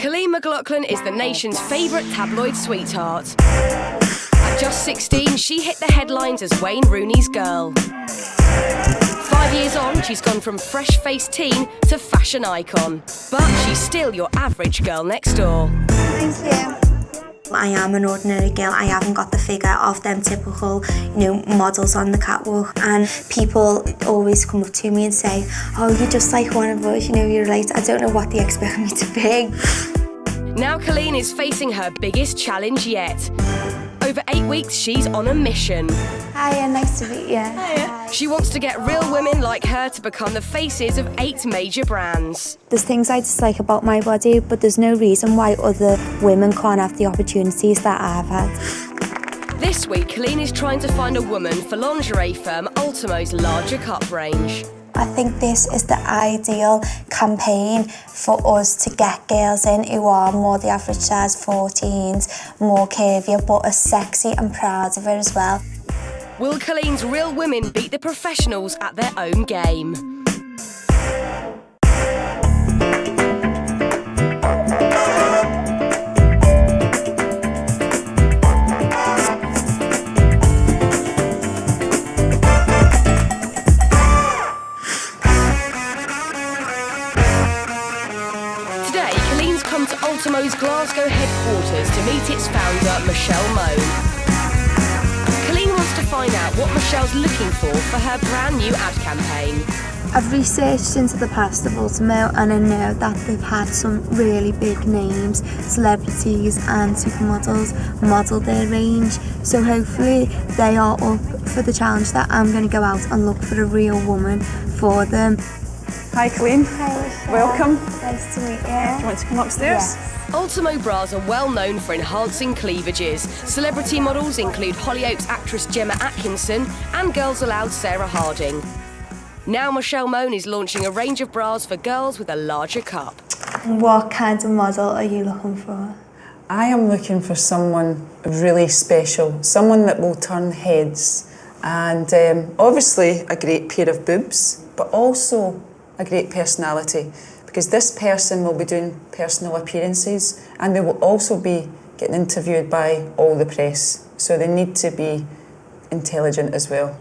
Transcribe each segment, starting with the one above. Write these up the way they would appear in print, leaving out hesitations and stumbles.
Coleen McLaughlin is the nation's favourite tabloid sweetheart. At just 16, she hit the headlines as Wayne Rooney's girl. 5 years on, she's gone from fresh-faced teen to fashion icon. But she's still your average girl next door. Thank you. I am an ordinary girl. I haven't got the figure of them typical, models on the catwalk. And people always come up to me and say, oh, you're just like one of us, you're right. I don't know what they expect me to be. Now Coleen is facing her biggest challenge yet. Over 8 weeks, she's on a mission. Hiya, nice to meet you. Hiya. She wants to get real women like her to become the faces of 8 major brands. There's things I dislike about my body, but there's no reason why other women can't have the opportunities that I've had. This week, Coleen is trying to find a woman for lingerie firm Ultimo's larger cup range. I think this is the ideal campaign for us to get girls in who are more the average size 14s, more curvier, but are sexy and proud of it as well. Will Coleen's real women beat the professionals at their own game? To Ultimo's Glasgow headquarters to meet its founder, Michelle Moan. Coleen wants to find out what Michelle's looking for her brand new ad campaign. I've researched into the past of Ultimo and I know that they've had some really big names, celebrities and supermodels model their range. So hopefully they are up for the challenge that I'm going to go out and look for a real woman for them. Hi Coleen. Hi Michelle. Welcome. Nice to meet you. Do you want to come upstairs? Yes. Ultimo bras are well known for enhancing cleavages. Celebrity models include Hollyoaks actress Gemma Atkinson and Girls Aloud Sarah Harding. Now Michelle Moan is launching a range of bras for girls with a larger cup. What kind of model are you looking for? I am looking for someone really special, someone that will turn heads, and obviously a great pair of boobs, but also a great personality, because this person will be doing personal appearances and they will also be getting interviewed by all the press, so they need to be intelligent as well.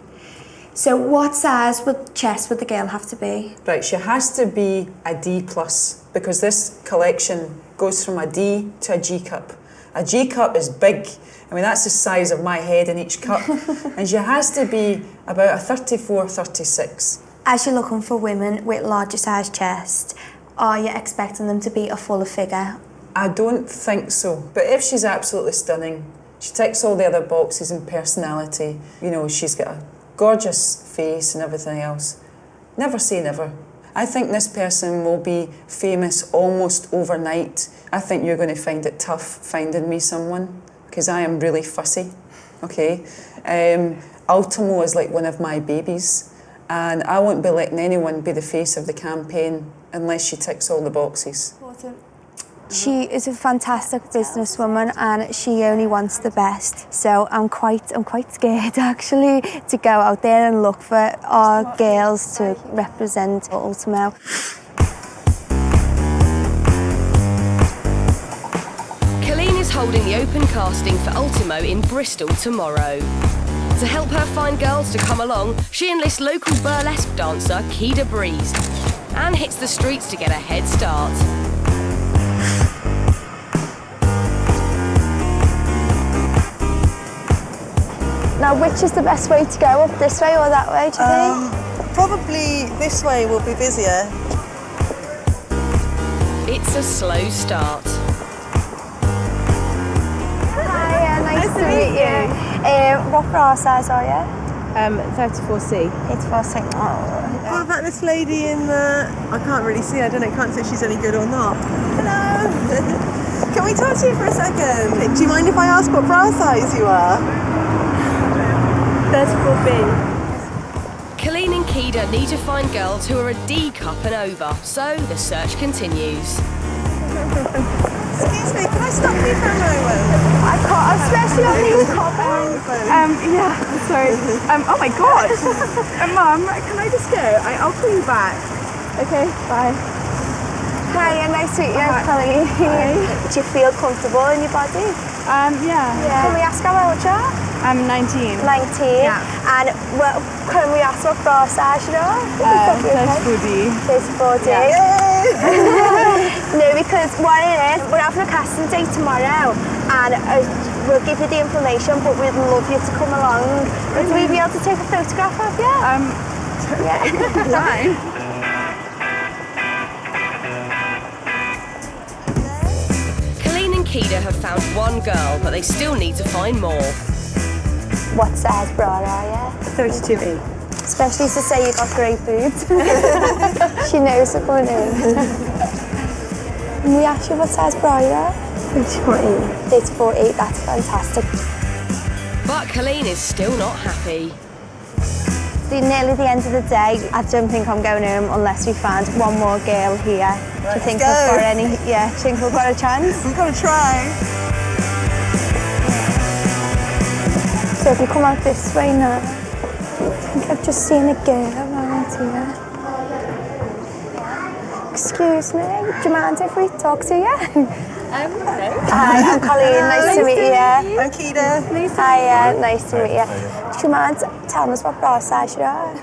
So what size chest would the girl have to be? Right, she has to be a D+, because this collection goes from a D to a G cup. A G cup is big. I mean, that's the size of my head in each cup. And she has to be about a 34, 36. As you're looking for women with larger size chests, are you expecting them to be a fuller figure? I don't think so. But if she's absolutely stunning, she ticks all the other boxes in personality, she's got a gorgeous face and everything else, never say never. I think this person will be famous almost overnight. I think you're going to find it tough finding me someone, because I am really fussy, okay? Ultimo is like one of my babies, and I won't be letting anyone be the face of the campaign unless she ticks all the boxes. She is a fantastic businesswoman and she only wants the best. So I'm quite scared actually to go out there and look for our girls to represent Ultimo. Coleen is holding the open casting for Ultimo in Bristol tomorrow. To help her find girls to come along, she enlists local burlesque dancer Kida Breeze and hits the streets to get a head start. Now, which is the best way to go? Up this way or that way, do you think? Probably this way will be busier. It's a slow start. Hi, nice to meet you. What bra size are you? 34C. 34C. What about this lady in the... I can't really see, I can't say if she's any good or not. Hello! Can we talk to you for a second? Do you mind if I ask what bra size you are? 34B. Coleen and Kida need to find girls who are a D cup and over, so the search continues. Excuse me, can I stop you for a moment? I can't, especially on these comments. Yeah, sorry. Oh my God. Mum, can I just go? I'll call you back. Okay, bye. Hi, nice to meet you, Coleen. Do you feel comfortable in your body? Yeah. Can we ask how old you are? I'm 19. 19. Yeah. And well, can we ask what bra size you are? Plus 40. Plus 40. No, because what it is, we're having a casting day tomorrow, and we'll give you the information, but we'd love you to come along. Would we be able to take a photograph of you? Yeah. Fine. Coleen and Kida have found one girl, but they still need to find more. What size bra are you? 32E. Especially to say you got great boobs. She knows the going in. Can we ask you what size bra you are? 34E. 34E, that's fantastic. But Coleen is still not happy. It's nearly the end of the day. I don't think I'm going home unless we find one more girl here. Do you think we've got any? Yeah, do you think we've got a chance? We've got to try. So if you come out this way now, I think I've just seen a girl around here. Excuse me, do you mind if we talk to you? No. Hi, I'm Coleen, nice to meet you. I'm Kida. Hi, nice to meet you. Do you mind telling us what bra size you are?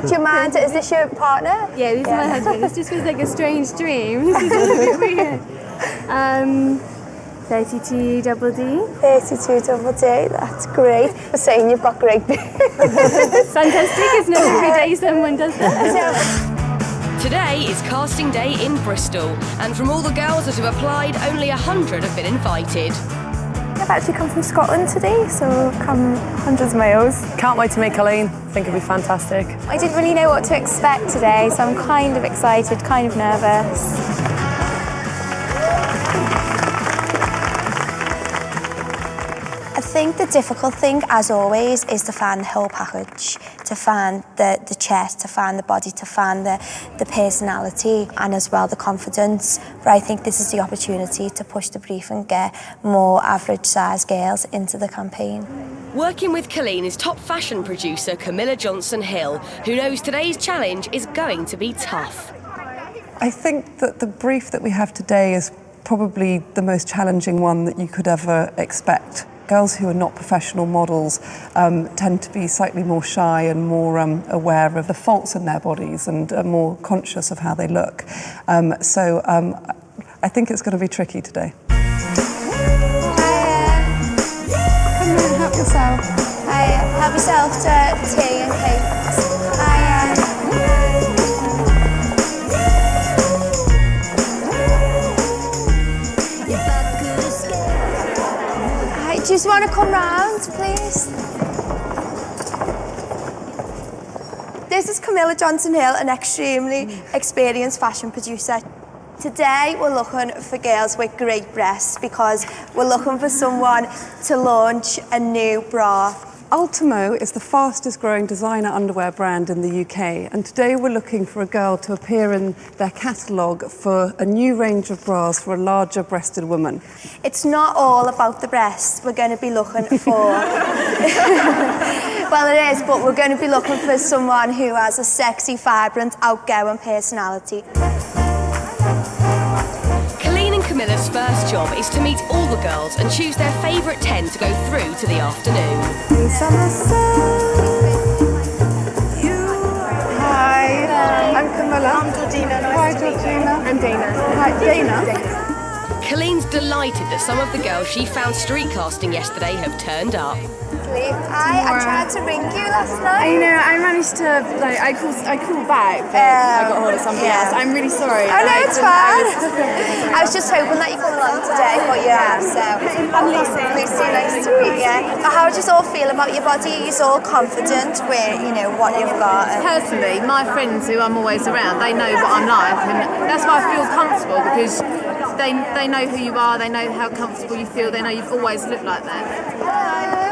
Do you mind, is this your partner? Yeah, this is my husband. This just feels like a strange dream. This is a bit weird. 32 double D. 32 double D, that's great. For saying you've got great boobs. Fantastic, isn't it? Every day someone does that. Today is casting day in Bristol, and from all the girls that have applied, only 100 have been invited. I've actually come from Scotland today, so come hundreds of miles. Can't wait to meet Coleen. Think it'll be fantastic. I didn't really know what to expect today, so I'm kind of excited, kind of nervous. I think the difficult thing, as always, is to find the whole package, to find the chest, to find the body, to find the personality, and as well the confidence. But I think this is the opportunity to push the brief and get more average-sized girls into the campaign. Working with Coleen is top fashion producer Camilla Johnson-Hill, who knows today's challenge is going to be tough. I think that the brief that we have today is probably the most challenging one that you could ever expect. Girls who are not professional models tend to be slightly more shy and more aware of the faults in their bodies and are more conscious of how they look. So I think it's going to be tricky today. Come on, help yourself. Help yourself to tea and cakes. Do you just want to come round, please? This is Camilla Johnson-Hill, an extremely experienced fashion producer. Today we're looking for girls with great breasts because we're looking for someone to launch a new bra. Ultimo is the fastest growing designer underwear brand in the UK, and today we're looking for a girl to appear in their catalogue for a new range of bras for a larger breasted woman. It's not all about the breasts we're going to be looking for. Well, it is, but we're going to be looking for someone who has a sexy, vibrant, outgoing personality. Camilla's first job is to meet all the girls and choose their favourite 10 to go through to the afternoon. Hi, I'm Camilla. I'm Georgina. Hi, Georgina. I'm Dana. Hi, Dana. Colleen's delighted that some of the girls she found street casting yesterday have turned up. I tried to ring you last night. I know, I managed to, like, I called back, but I got hold of somebody else. I'm really sorry. Oh, no, it's fine. I was just hoping that you come along today, but you have, so I'm Lucy, nice to meet you. How do you all feel about your body? Are you all confident with, you know, what you've got? Personally, my friends who I'm always around, they know what I'm like, and that's why I feel comfortable, because they know who you are, they know how comfortable you feel, they know you've always looked like that. Hi.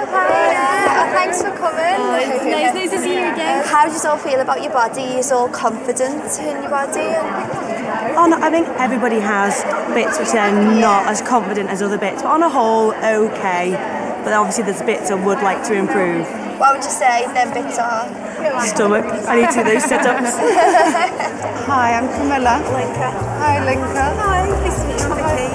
Thanks for coming. It's nice to see you again. How do you all feel about your body? Are you all confident in your body? I think everybody has bits which are not as confident as other bits, but on a whole, okay. But obviously there's bits I would like to improve. What would you say them bits are? stomach. I need to do those sit-ups. Hi, I'm Camilla. Linka. Hi, Linka. Hi, nice to meet you.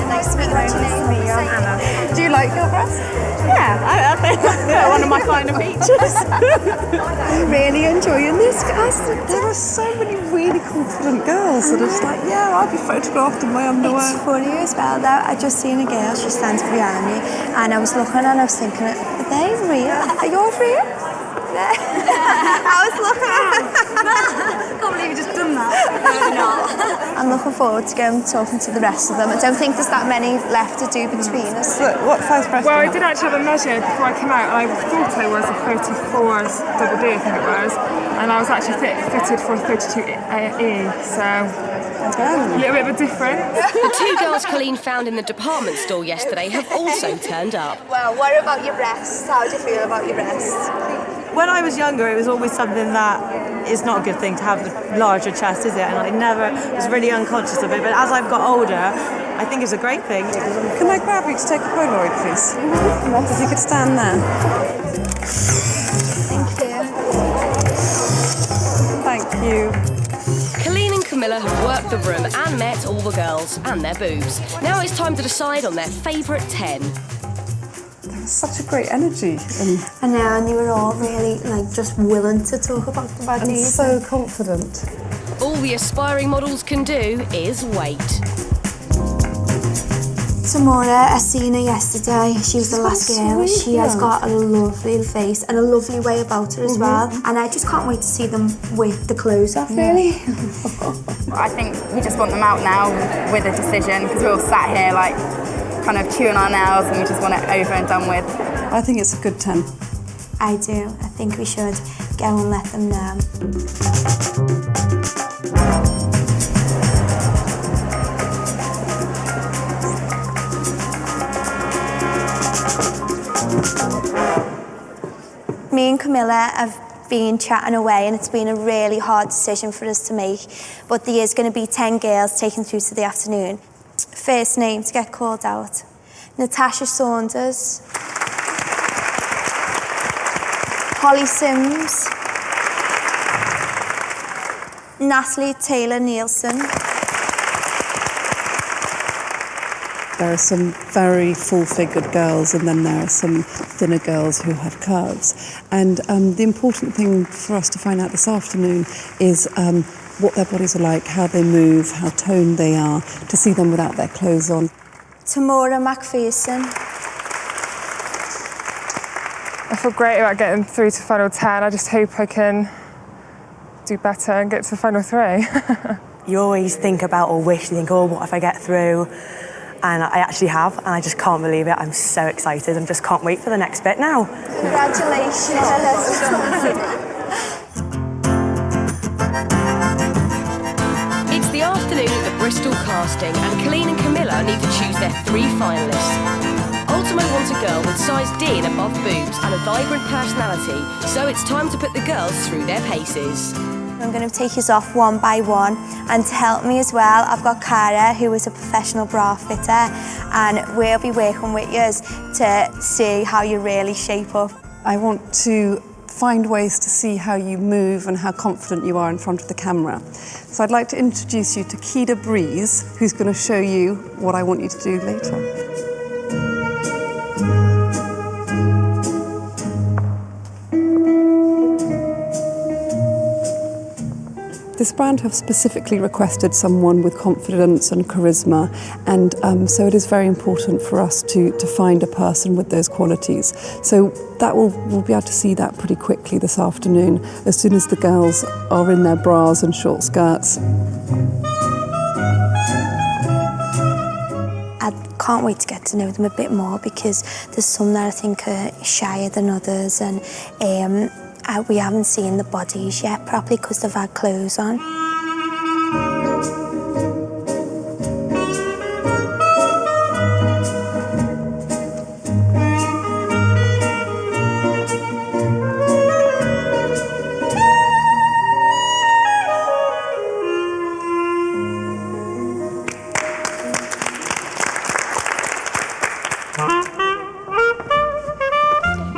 Nice to meet you. What's your name? I'm Anna. Do you like your breasts? Yeah, I think that's one of my finer features. I'm really enjoying this, guys. There are so many really confident girls that are just like, yeah, I'll be photographed in my underwear. It's funny as well though, I just seen a girl, she stands behind me, and I was looking and I was thinking, are they real? Are yours real? I was looking at them. I can't believe you just done that. I'm looking forward to going talking to the rest of them. I don't think there's that many left to do between us. Look, what size breast Well, do I you did actually have a measure before I came out, and I thought I was a 34 double D, I think it was, and I was actually fitted for a 32E, so a little bit of a difference. The two girls Coleen found in the department store yesterday have also turned up. Well, what about your breasts? How do you feel about your breasts? When I was younger, it was always something that is not a good thing to have a larger chest, is it? And I never was really unconscious of it. But as I've got older, I think it's a great thing. Can I grab you to take a Polaroid, please? If you could stand there. Thank you. Thank you. Coleen and Camilla have worked the room and met all the girls and their boobs. Now it's time to decide on their favourite 10. Such a great energy. I know, and they were all really just willing to talk about the And bodies. so confident. All the aspiring models can do is wait. Tamora, I seen her yesterday. She was the last girl. sweet, She has yeah. got a lovely face and a lovely way about her as well. And I just can't wait to see them with the clothes off, really. I think we just want them out now with a decision, because we're all sat here kind of chewing our nails and we just want it over and done with. I think it's a good 10. I do. I think we should go and let them know. Me and Camilla have been chatting away, and it's been a really hard decision for us to make, but there is going to be 10 girls taken through to the afternoon. First name to get called out: Natasha Saunders, Holly Sims, Natalie Taylor-Nielsen. There are some very full-figured girls, and then there are some thinner girls who have curves. And the important thing for us to find out this afternoon is what their bodies are like, how they move, how toned they are, to see them without their clothes on. Tamora McPherson. I feel great about getting through to final 10. I just hope I can do better and get to the final 3. You always think about or wish, you think, oh, what if I get through? And I actually have, and I just can't believe it. I'm so excited and just can't wait for the next bit now. Congratulations. It's the afternoon of the Bristol casting, and Coleen and Camilla need to choose their 3 finalists. Ultimo wants a girl with size D and above boobs and a vibrant personality, so it's time to put the girls through their paces. I'm going to take you off one by one, and to help me as well, I've got Cara, who is a professional bra fitter, and we'll be working with you to see how you really shape up. I want to find ways to see how you move and how confident you are in front of the camera. So I'd like to introduce you to Kida Breeze, who's going to show you what I want you to do later. This brand have specifically requested someone with confidence and charisma, and so it is very important for us to find a person with those qualities. So that we'll be able to see that pretty quickly this afternoon, as soon as the girls are in their bras and short skirts. I can't wait to get to know them a bit more, because there's some that I think are shyer than others, and we haven't seen the bodies yet properly because they've had clothes on.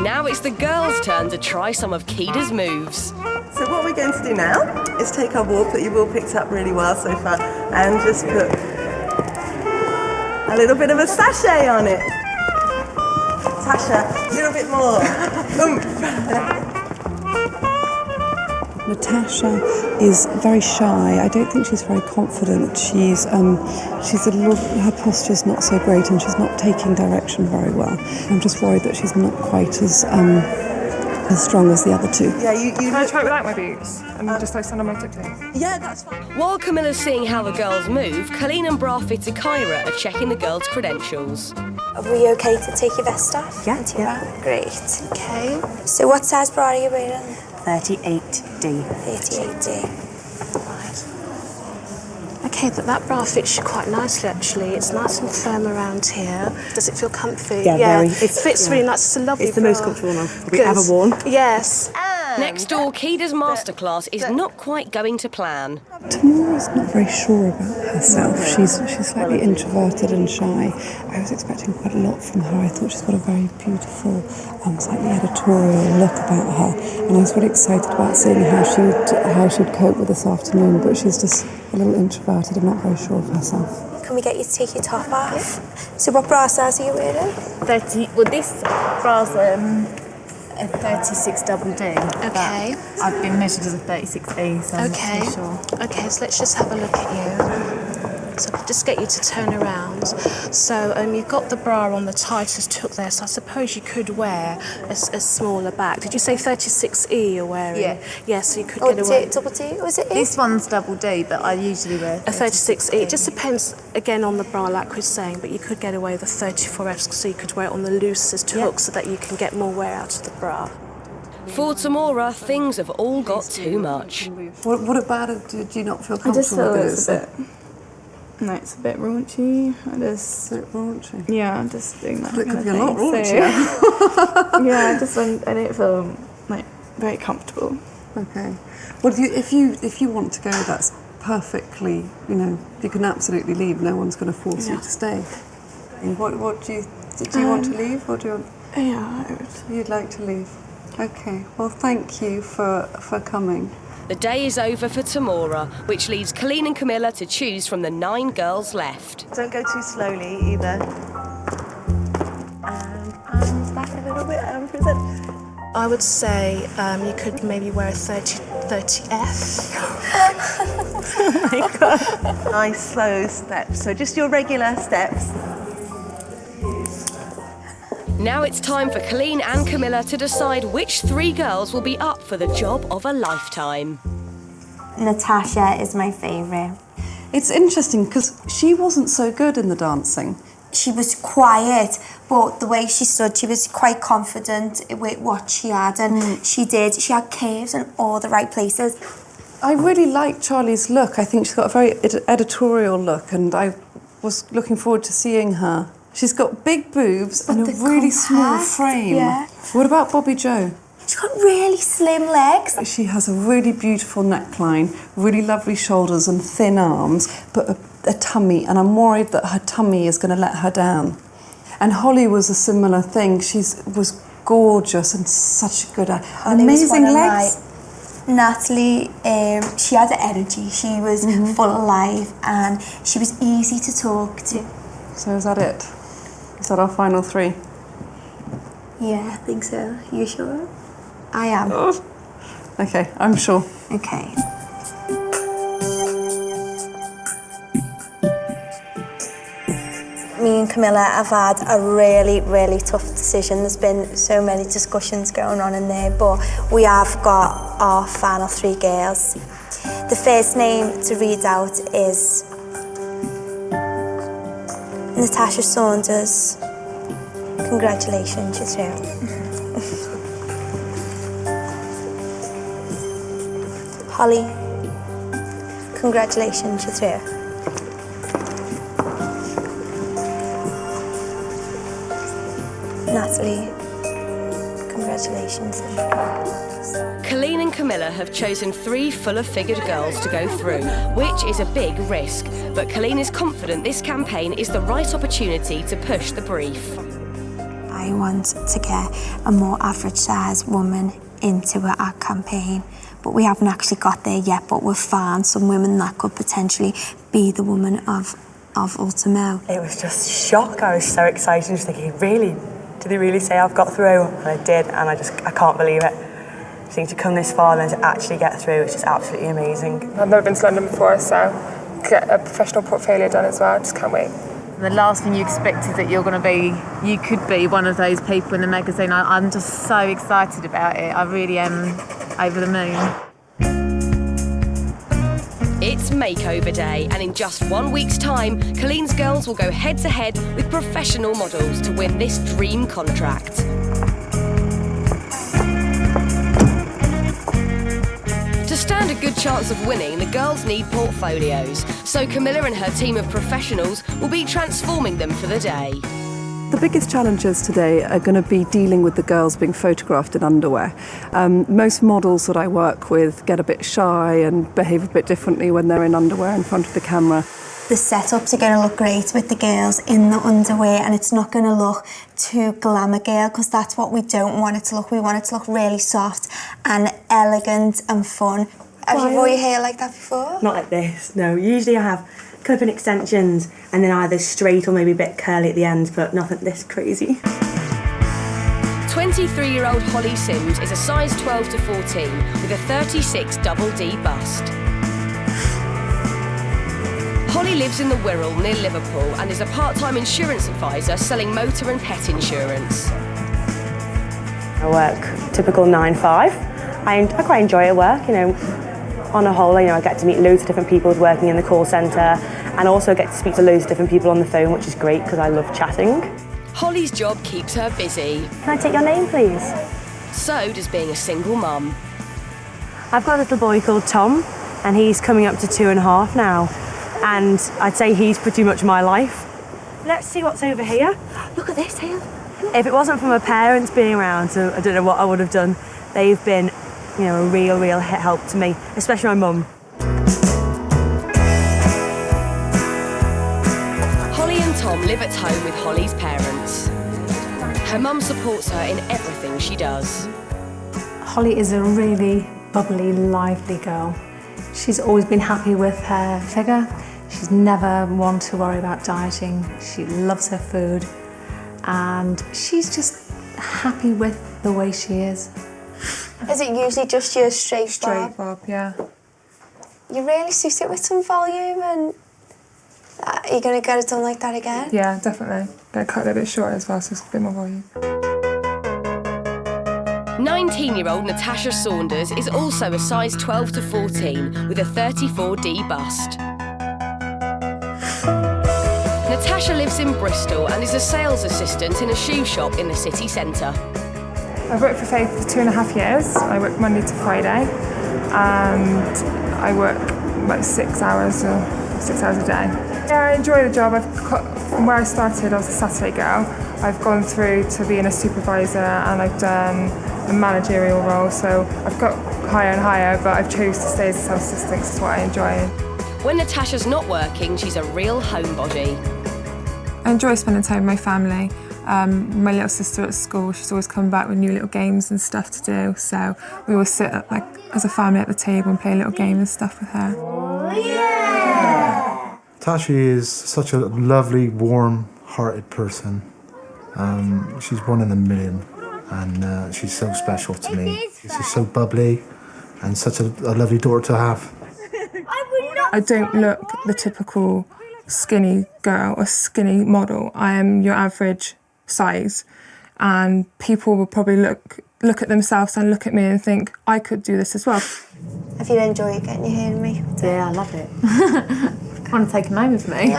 Now it's the girls' turn to try some of Kida's moves. So we're going to do now is take our warp that you've all picked up really well so far and just put a little bit of a sachet on it. Tasha, a little bit more. Natasha is very shy. I don't think she's very confident. She's a little, her posture's not so great and she's not taking direction very well. I'm just worried that she's not quite as strong as the other two. Yeah, Can I try it without my boots and just like stand on my tiptoes? Yeah, that's fine. While Camilla's seeing how the girls move, Coleen and bra fitter Kyra are checking the girls' credentials. Are we okay to take your vest off? Yeah. Great. Okay. So what size bra are you wearing? 38D. 38D. Okay, but that bra fits you quite nicely actually. It's nice and firm around here. Does it feel comfy? Yeah, very. It fits really nice. It's a lovely It's the bra. most comfortable one I've probably ever worn. Yes. Next door, Kida's masterclass is not quite going to plan. Tamora's not very sure about herself. She's slightly introverted and shy. I was expecting quite a lot from her. I thought she's got a very beautiful, slightly editorial look about her, and I was really excited about seeing how she'd cope with this afternoon. But she's just a little introverted and not very sure of herself. Can we get you to take your top off? So what bra size are you wearing? 30. Well, this bra's a 36 double D. Okay. I've been measured as a 36E, so I'm not too sure. Okay, so let's just have a look at you. So I'll just get you to turn around. So you've got the bra on the tightest hook there, so I suppose you could wear a smaller back. Did you say 36E you're wearing? Yeah. Yeah, so you could get away. Double D, was it? This one's double D, but I usually wear A 36E. It just depends, again, on the bra, like we're saying, but you could get away with a 34F, so you could wear it on the loosest hook so that you can get more wear out of the bra. For Tamora, things have all got too much. What about it? Do you not feel I just comfortable feel with it's it? a bit... No, it's a bit raunchy. A bit raunchy. Yeah, I'm just doing that. It kind could of be a lot thing, so- raunchier. Yeah, I don't feel like very comfortable. Okay. Well, if you want to go, that's perfectly. You can absolutely leave. No one's going to force you to stay. And what do you want to leave, or do you? Yeah, I would. You'd like to leave. Okay. Well, thank you for coming. The day is over for Tamora, which leaves Coleen and Camilla to choose from the 9 girls left. Don't go too slowly either. And back a little bit and present. I would say you could maybe wear a 30F. Oh my God. Nice slow steps. So just your regular steps. Now it's time for Coleen and Camilla to decide which 3 girls will be up for the job of a lifetime. Natasha is my favourite. It's interesting because she wasn't so good in the dancing. She was quiet, but the way she stood, she was quite confident with what she had, and she had curves in all the right places. I really like Charlie's look. I think she's got a very editorial look, and I was looking forward to seeing her. She's got big boobs and a really small frame. Yeah. What about Bobby Joe? She's got really slim legs. She has a really beautiful neckline, really lovely shoulders and thin arms, but a tummy, and I'm worried that her tummy is going to let her down. And Holly was a similar thing. She was gorgeous and such a good, amazing legs. Natalie, she had the energy. She was full of life, and she was easy to talk to. So is that it? Is that our final 3? Yeah, I think so. You sure? I am. Oh. Okay, I'm sure. Okay. Me and Camilla have had a really, really tough decision. There's been so many discussions going on in there, but we have got our final 3 girls. The first name to read out is Natasha Saunders. Congratulations, you two. Holly, congratulations, you two. Natalie, congratulations. Coleen and Camilla have chosen 3 fuller-figured girls to go through, which is a big risk. But Coleen is confident this campaign is the right opportunity to push the brief. I want to get a more average-sized woman into our campaign, but we haven't actually got there yet, but we've found some women that could potentially be the woman of Ultimo. It was just shock. I was so excited, just thinking, really? Did they really say I've got through? And I did, and I can't believe it. I think to come this far and then to actually get through, it's just absolutely amazing. I've never been to London before, so get a professional portfolio done as well. I just can't wait. The last thing you expect is that you could be one of those people in the magazine. I'm just so excited about it. I really am over the moon. It's Makeover Day, and in just 1 week's time, Coleen's girls will go head-to-head with professional models to win this dream contract. To stand a good chance of winning, the girls need portfolios, so Camilla and her team of professionals will be transforming them for the day. The biggest challenges today are going to be dealing with the girls being photographed in underwear. Most models that I work with get a bit shy and behave a bit differently when they're in underwear in front of the camera. The setups are going to look great with the girls in the underwear, and it's not going to look too glamour girl, because that's what we don't want it to look. We want it to look really soft and elegant and fun. Have you wore your hair like that before? Not like this, no. Usually I have clip-in extensions and then either straight or maybe a bit curly at the end, but nothing this crazy. 23-year-old Holly Sims is a size 12 to 14 with a 36 double D bust. Holly lives in the Wirral near Liverpool and is a part-time insurance advisor selling motor and pet insurance. I work typical 9-5. I quite enjoy at work, you know. On a whole, I get to meet loads of different people working in the call centre, and also get to speak to loads of different people on the phone, which is great because I love chatting. Holly's job keeps her busy. Can I take your name, please? So does being a single mum. I've got a little boy called Tom, and he's coming up to 2.5 now, and I'd say he's pretty much my life. Let's see what's over here. Look at this here. If it wasn't for my parents being around, so I don't know what I would have done. They've been, a real help to me, especially my mum. Holly and Tom live at home with Holly's parents. Her mum supports her in everything she does. Holly is a really bubbly, lively girl. She's always been happy with her figure. She's never one to worry about dieting. She loves her food, and she's just happy with the way she is. Is it usually just your straight bob? Straight bob, yeah. You really suit it with some volume, and are you going to get it done like that again? Yeah, definitely. Get it cut a little bit short as well, so it's a bit more volume. 19-year-old Natasha Saunders is also a size 12 to 14 with a 34D bust. Natasha lives in Bristol and is a sales assistant in a shoe shop in the city centre. I've worked for Faith for 2.5 years. I work Monday to Friday, and I work about 6 hours a day. Yeah, I enjoy the job. From where I started, I was a Saturday girl. I've gone through to being a supervisor, and I've done a managerial role, so I've got higher and higher, but I've chosen to stay as a sales assistant because it's what I enjoy. When Natasha's not working, she's a real homebody. I enjoy spending time with my family. My little sister at school, she's always coming back with new little games and stuff to do, so we always sit as a family at the table and play a little game and stuff with her. Oh, yeah! Tasha is such a lovely, warm-hearted person. She's one in a million, and she's so special to me. She's so bubbly and such a lovely daughter to have. I don't look the typical skinny girl or skinny model. I am your average size, and people will probably look at themselves and look at me and think, I could do this as well. Have you enjoyed getting your hair in me? Yeah, I love it. I want to take him home with me.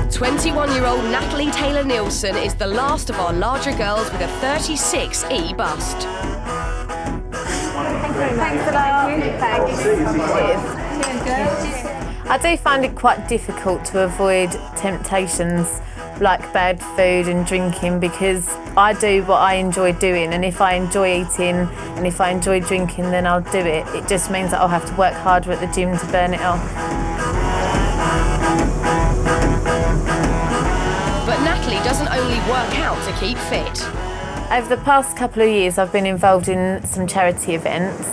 21-year-old Natalie Taylor-Nielsen is the last of our larger girls with a 36E bust. Thanks a lot. I do find it quite difficult to avoid temptations like bad food and drinking, because I do what I enjoy doing, and if I enjoy eating and if I enjoy drinking, then I'll do it. It just means that I'll have to work harder at the gym to burn it off. But Natalie doesn't only work out to keep fit. Over the past couple of years, I've been involved in some charity events.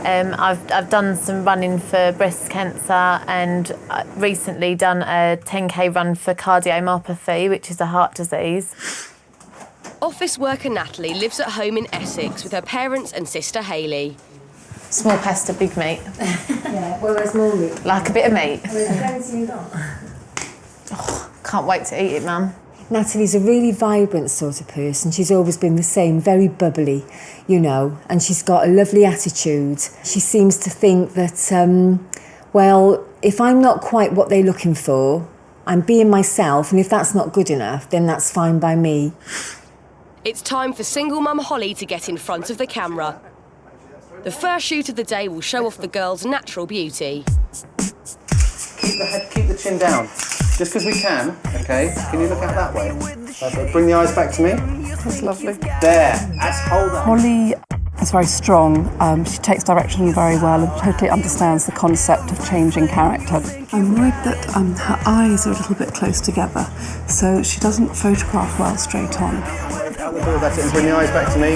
I've done some running for breast cancer and recently done a 10k run for cardiomyopathy, which is a heart disease. Office worker Natalie lives at home in Essex with her parents and sister Hayley. Small pasta, big meat. Yeah, well, there's more meat. Like a bit of meat. Oh, can't wait to eat it, Mum. Natalie's a really vibrant sort of person. She's always been the same, very bubbly, you know, and she's got a lovely attitude. She seems to think that, well, if I'm not quite what they're looking for, I'm being myself, and if that's not good enough, then that's fine by me. It's time for single mum Holly to get in front of the camera. The first shoot of the day will show off the girl's natural beauty. Keep the chin down. Just because we can, okay? Can you look out that way? Perfect. Bring the eyes back to me. That's lovely. There. That's hold on. Holly is very strong. She takes direction very well and totally understands the concept of changing character. I'm worried that her eyes are a little bit close together, so she doesn't photograph well straight on. Out the door, that's it. And bring the eyes back to me.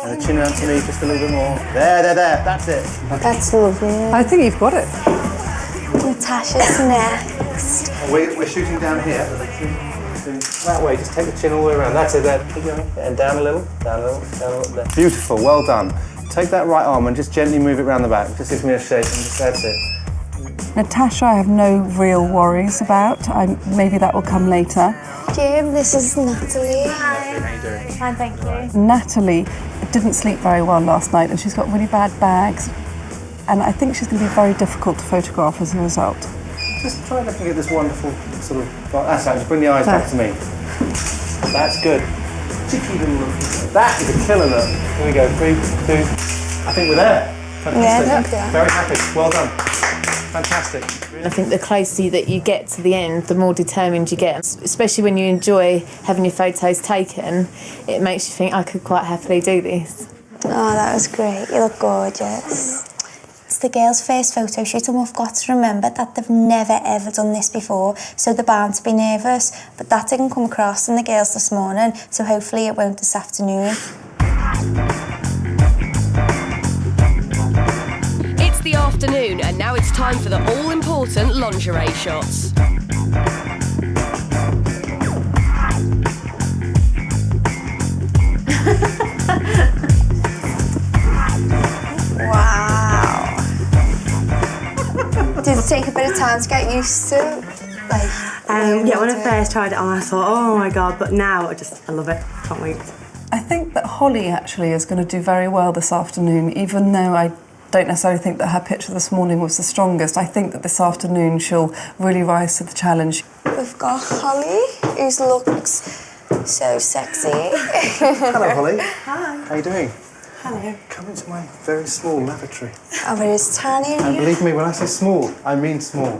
And the chin around to me just a little bit more. There. That's it. That's lovely. I think you've got it. Natasha's next. We're shooting down here. That way, just take the chin all the way around. That's it, there. Keep going. And down a little, down a little, down a little. There. Beautiful, well done. Take that right arm and just gently move it around the back. Just gives me a shake, and just, that's it. Natasha, I have no real worries about. Maybe that will come later. Jim, this is Natalie. Hi. How you doing? Fine, thank you. Natalie didn't sleep very well last night and she's got really bad bags. And I think she's going to be very difficult to photograph as a result. Just try looking at this wonderful sort of... That's right, just bring the eyes back to me. That's good. Cheeky little look. That is a killer look. Here we go, 3, 2... I think we're there. Fantastic. Yeah, very happy. Well done. Fantastic. I think the closer that you get to the end, the more determined you get. Especially when you enjoy having your photos taken, it makes you think, I could quite happily do this. Oh, that was great. You look gorgeous. It's the girls' first photo shoot and we've got to remember that they've never ever done this before, so they're bound to be nervous. But that didn't come across in the girls this morning, so hopefully it won't this afternoon. It's the afternoon and now it's time for the all-important lingerie shots. Wow. Did it take a bit of time to get used to? Yeah, when I first tried it on, I thought, oh my God, but now I love it. Can't wait. I think that Holly actually is going to do very well this afternoon, even though I don't necessarily think that her picture this morning was the strongest. I think that this afternoon she'll really rise to the challenge. We've got Holly, who looks so sexy. Hello, Holly. Hi. How you doing? Hello. Come into my very small lavatory. Oh, it is tiny in And here. believe me, when I say small, I mean small.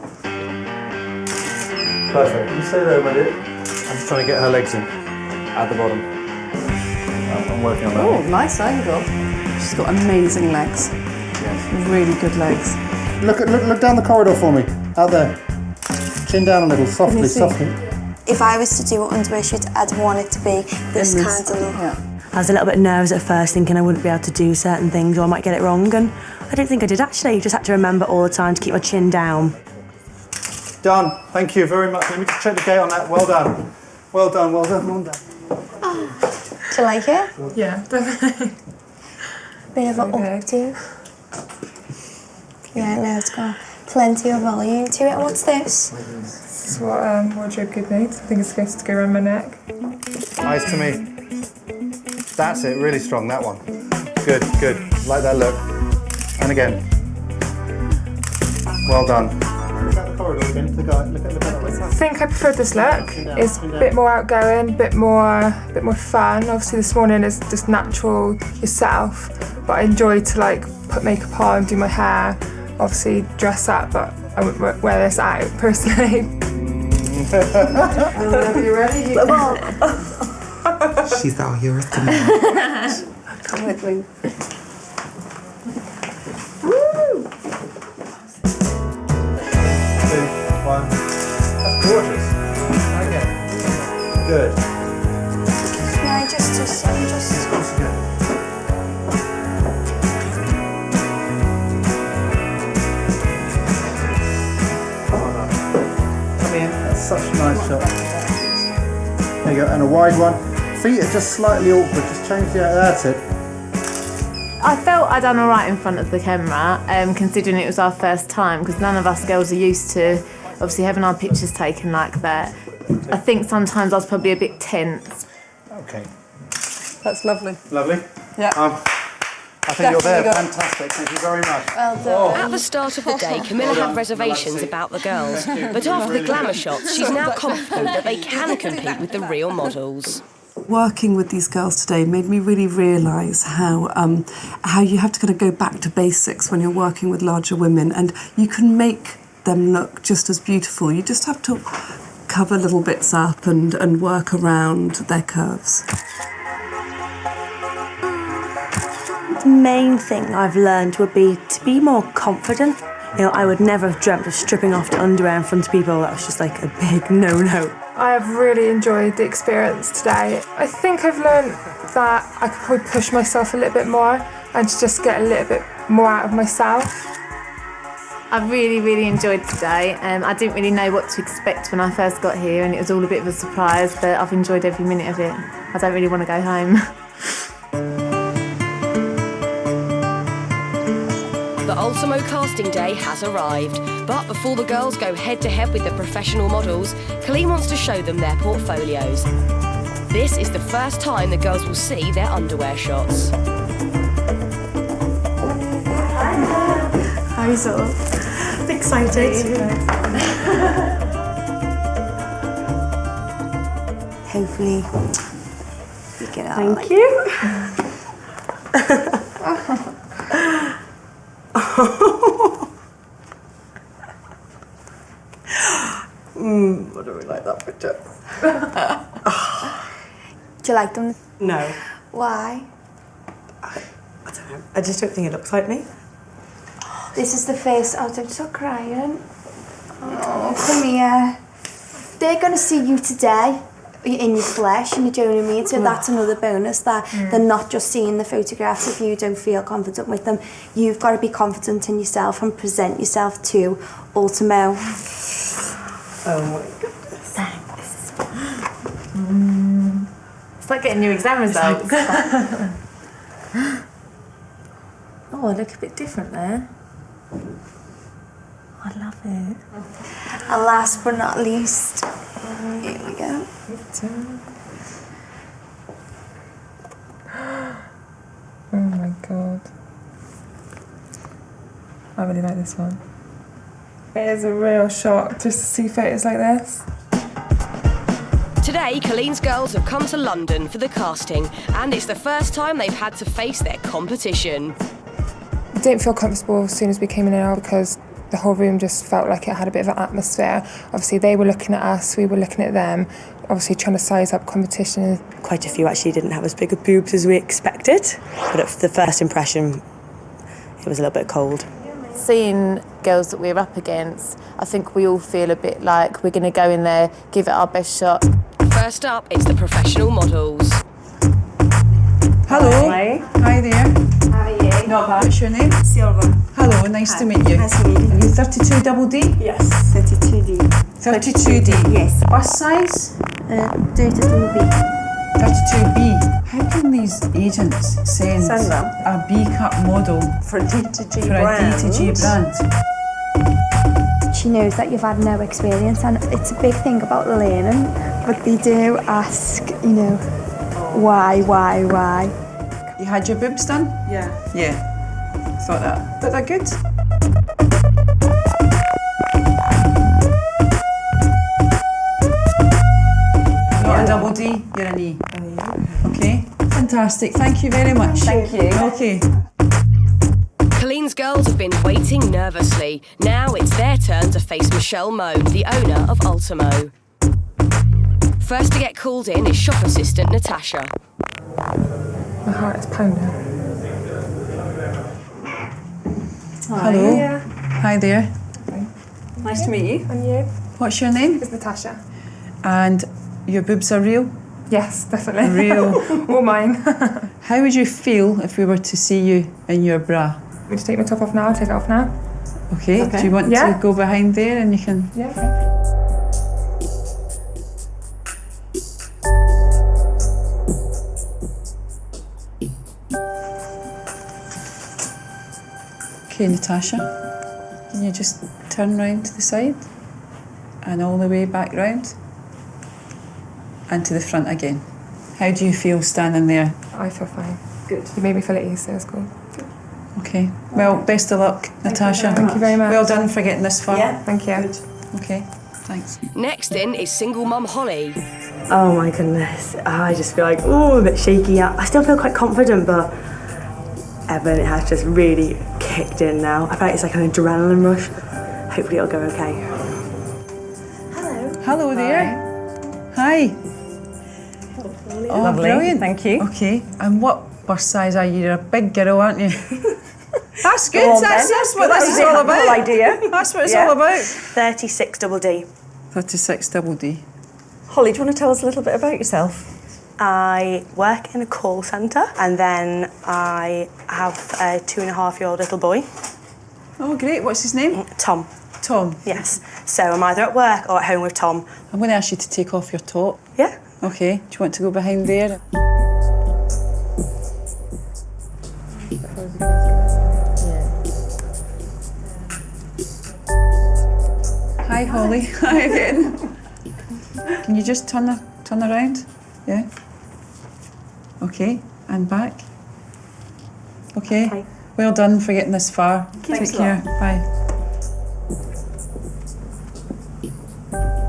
Perfect. You stay there, my dear. I'm just trying to get her legs in at the bottom. I'm working on that. Oh, nice angle. She's got amazing legs. Yes. Really good legs. Look down the corridor for me. Out there. Chin down a little, softly, softly. If I was to do an underwear shoot, I'd want it to be this kind of look. Yeah. I was a little bit nervous at first, thinking I wouldn't be able to do certain things or I might get it wrong, and I don't think I did actually. Just had to remember all the time to keep my chin down. Done. Thank you very much. Let me just check the gate on that. Well done. Well done, well done, well done. Oh, do you like it? Yeah, definitely. Bit of an updo. Yeah, no, it's got plenty of volume to it. What's this? This is what wardrobe kid needs. I think it's supposed to go around my neck. Eyes to me. That's it, really strong, that one. Good, good. Like that look. And again. Well done. Look at the corridor again. Look at that way. I think I prefer this look. It's a bit more outgoing, a bit more fun. Obviously this morning is just natural yourself, but I enjoy to put makeup on, do my hair, obviously dress up, but I wouldn't wear this out personally. Whenever you're ready, you She's all yours to me. Come with me. Woo! 2, 1. That's gorgeous. Again. Good. such a nice shot. There you go, and a wide one. Feet are just slightly awkward, just change the, that's it. I felt I'd done all right in front of the camera, considering it was our first time, because none of us girls are used to obviously having our pictures taken like that. I think sometimes I was probably a bit tense. Okay. That's lovely. Lovely? Yeah. I think you're there. Fantastic. Thank you very much. Well done. At the start of the day, Camilla had reservations about the girls, but after the glamour shots, she's now confident that they can compete with the real models. Working with these girls today made me really realise how you have to kind of go back to basics when you're working with larger women, and you can make them look just as beautiful. You just have to cover little bits up and work around their curves. The main thing I've learned would be to be more confident. You know, I would never have dreamt of stripping off to underwear in front of people. That was just like a big no-no. I have really enjoyed the experience today. I think I've learned that I could probably push myself a little bit more and to just get a little bit more out of myself. I really, really enjoyed today. I didn't really know what to expect when I first got here, and it was all a bit of a surprise, but I've enjoyed every minute of it. I don't really want to go home. The Ultimo casting day has arrived, but before the girls go head-to-head with the professional models, Coleen wants to show them their portfolios. This is the first time the girls will see their underwear shots. Hi, so excited. Hopefully, we get out. Thank you. I don't really like that picture. Do you like them? No. Why? I don't know. I just don't think it looks like me. This is the face. Oh, don't stop crying. Oh, come here. They're going to see you today in your flesh, and you know what I mean? So that's another bonus, that they're not just seeing the photographs if you don't feel confident with them. You've got to be confident in yourself and present yourself to Ultimo. Oh my goodness. Thanks. It's like getting new exam results. Oh, I look a bit different there. I love it. And last but not least, here we go. Oh my god. I really like this one. It is a real shock just to see photos like this. Today, Coleen's girls have come to London for the casting, and it's the first time they've had to face their competition. I didn't feel comfortable as soon as we came in and out because the whole room just felt like it had a bit of an atmosphere. Obviously, they were looking at us, we were looking at them, obviously trying to size up competition. Quite a few actually didn't have as big of boobs as we expected, but at the first impression, it was a little bit cold. Seeing girls that we're up against, I think we all feel a bit like we're going to go in there, give it our best shot. First up, it's the professional models. Hello. Hi. Hi there. How are you? Not bad. What's your name? Silver. Hello, nice to meet you. Nice to meet you. Are you 32 double D? Yes. 32D. 32D? Yes. Bust size? 32B. 32B. How can these agents send them a B-cup model for a D2G for brand? a D2G brand? She knows that you've had no experience, and it's a big thing about learning, but they do ask, you know, why? You had your boobs done? Yeah. Yeah. Thought that. But they're good. Not a double D, you're an E. Okay, fantastic. Thank you very much. Thank you. Okay. Coleen's girls have been waiting nervously. Now it's their turn to face Michelle Moan, the owner of Ultimo. First to get called in is shop assistant Natasha. My heart is pounding. Hello. Yeah. Hi there. Nice to meet you. And you? What's your name? It's Natasha. And your boobs are real? Yes, definitely. Real. All mine. How would you feel if we were to see you in your bra? Would you take my top off now? Take it off now. Okay. Do you want Yeah. to go behind there and you can... Yeah. Okay, Natasha, can you just turn round to the side and all the way back round and to the front again? How do you feel standing there? I feel fine. Good. You made me feel at ease, so it's cool. Okay. Well, best of luck, Natasha. Thank you very much. Well done for getting this far. Yeah, thank you. Good. Okay, thanks. Next in is single mum Holly. Oh my goodness, I just feel like, oh, a bit shaky. I still feel quite confident, but Evan has just really kicked in now. I feel like it's like an adrenaline rush. Hopefully it'll go okay. Hello there. Hi. Oh, Lovely, brilliant. thank you. Okay, and what bust size are you? You're a big girl, aren't you? That's good. Go on, That's then. what this is all about. Whole idea. That's what it's Yeah. all about. 36 double D. 36 double D. Holly, do you want to tell us a little bit about yourself? I work in a call centre and then I have a 2.5-year-old little boy. Oh, great. What's his name? Tom. Tom? Yes. So I'm either at work or at home with Tom. I'm going to ask you to take off your top. Yeah. Okay. Do you want to go behind there? Hi, Holly. Hi again. Can you just turn around? Yeah. Okay, and back. Okay. Well done for getting this far. Thanks Take a care. lot. Bye.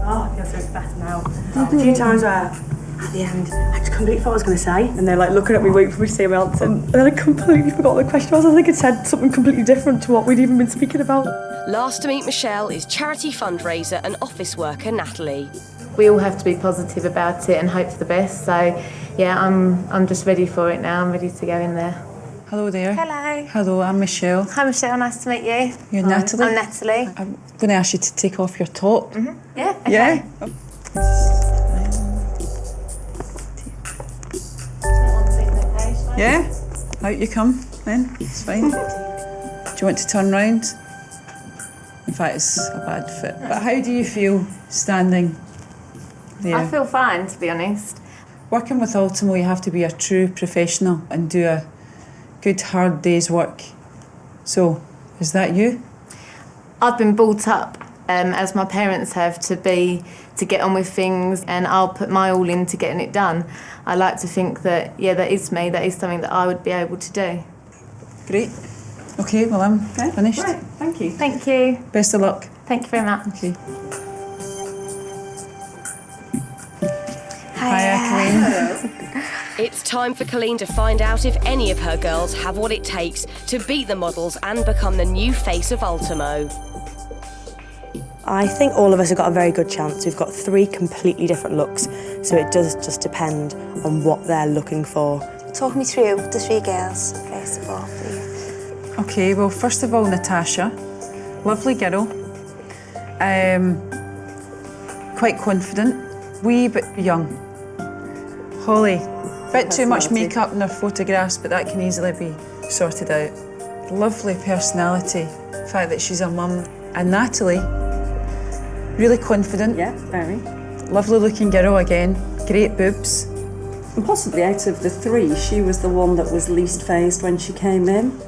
Oh, I feel so much better now. A few times where at the end I just completely forgot what I was going to say and they're like looking at me waiting for me to say my answer and then I completely forgot what the question was. I think it said something completely different to what we'd even been speaking about. Last to meet Michelle is charity fundraiser and office worker Natalie. We all have to be positive about it and hope for the best. So, yeah, I'm just ready for it now. I'm ready to go in there. Hello there. Hello. Hello, I'm Michelle. Hi, Michelle. Nice to meet you. You're Natalie? I'm Natalie. I'm going to ask you to take off your top. Yeah. Okay. Yeah? Yeah? Out you come then. It's fine. Do you want to turn round? In fact, it's a bad fit. But how do you feel standing there? I feel fine, to be honest. Working with Ultimo, you have to be a true professional and do a good, hard day's work. So, is that you? I've been brought up, as my parents have, to get on with things, and I'll put my all into getting it done. I like to think that, yeah, that is me. That is something that I would be able to do. Great. Okay, well, I'm finished. Right, thank you. Thank you. Best of luck. Thank you very much. Okay. Hiya, Coleen. It's time for Coleen to find out if any of her girls have what it takes to beat the models and become the new face of Ultimo. I think all of us have got a very good chance. We've got 3 completely different looks, so it does just depend on what they're looking for. Talk me through the 3 girls, first of all, please. Okay, well, first of all, Natasha. Lovely girl. Quite confident. Wee bit young. Holly. Bit too much makeup in her photographs, but that can easily be sorted out. Lovely personality. The fact that she's a mum. And Natalie. Really confident. Yeah, very. Lovely looking girl again. Great boobs. And possibly out of the 3, she was the one that was least phased when she came in.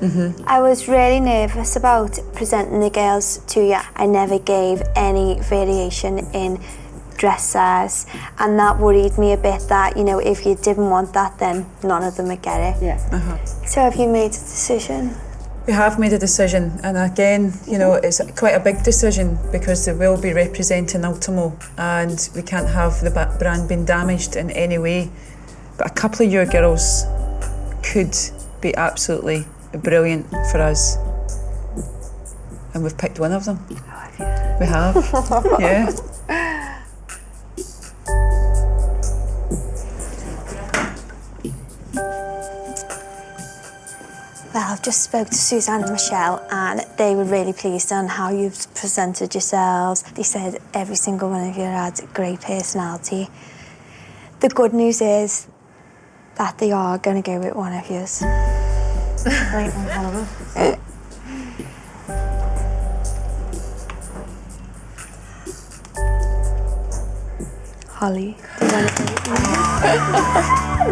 I was really nervous about presenting the girls to you. I never gave any variation in dress size, and that worried me a bit that, you know, if you didn't want that, then none of them would get it. Yeah. So have you made a decision? We have made a decision, and again, you know, it's quite a big decision because they will be representing Ultimo and we can't have the brand being damaged in any way. But a couple of your girls could be absolutely brilliant for us. And we've picked one of them. We have, yeah. Well, I've just spoke to Suzanne and Michelle, and they were really pleased on how you've presented yourselves. They said every single one of you had a great personality. The good news is that they are going to go with one of yours. Right, Oliver. Holly, do you want to go with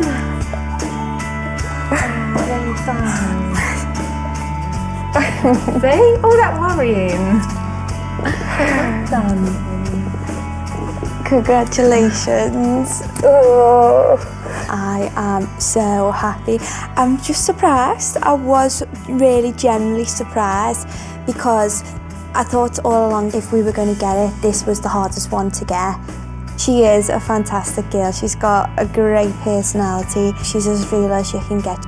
me? See? All that worrying. Congratulations. Oh, I am so happy. I'm just surprised. I was really genuinely surprised because I thought all along if we were going to get it, this was the hardest one to get. She is a fantastic girl. She's got a great personality. She's as real as you can get.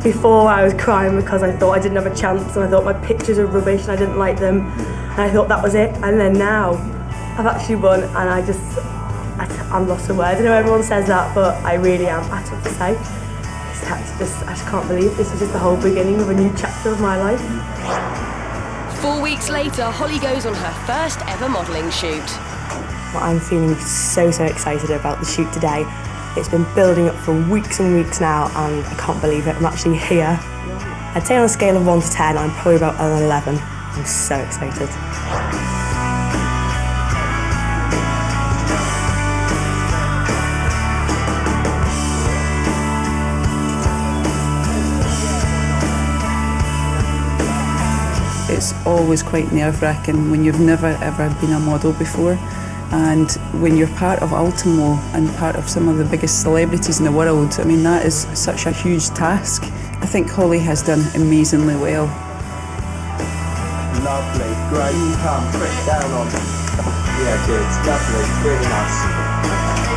Before I was crying because I thought I didn't have a chance and I thought my pictures are rubbish and I didn't like them and I thought that was it. And then now I've actually won and I'm lost for words. I know everyone says that, but I really am. I have to say, I just can't believe this is just the whole beginning of a new chapter of my life. 4 weeks later, Holly goes on her first ever modelling shoot. I'm feeling so excited about the shoot today. It's been building up for weeks and weeks now and I can't believe it. I'm actually here. I'd say on a scale of 1 to 10, I'm probably about an 11. I'm so excited. It's always quite nerve-wracking when you've never ever been a model before, and when you're part of Ultimo and part of some of the biggest celebrities in the world. I mean, that is such a huge task. I think Holly has done amazingly well. Lovely, great, come, press down on. Yeah, good, lovely, really nice.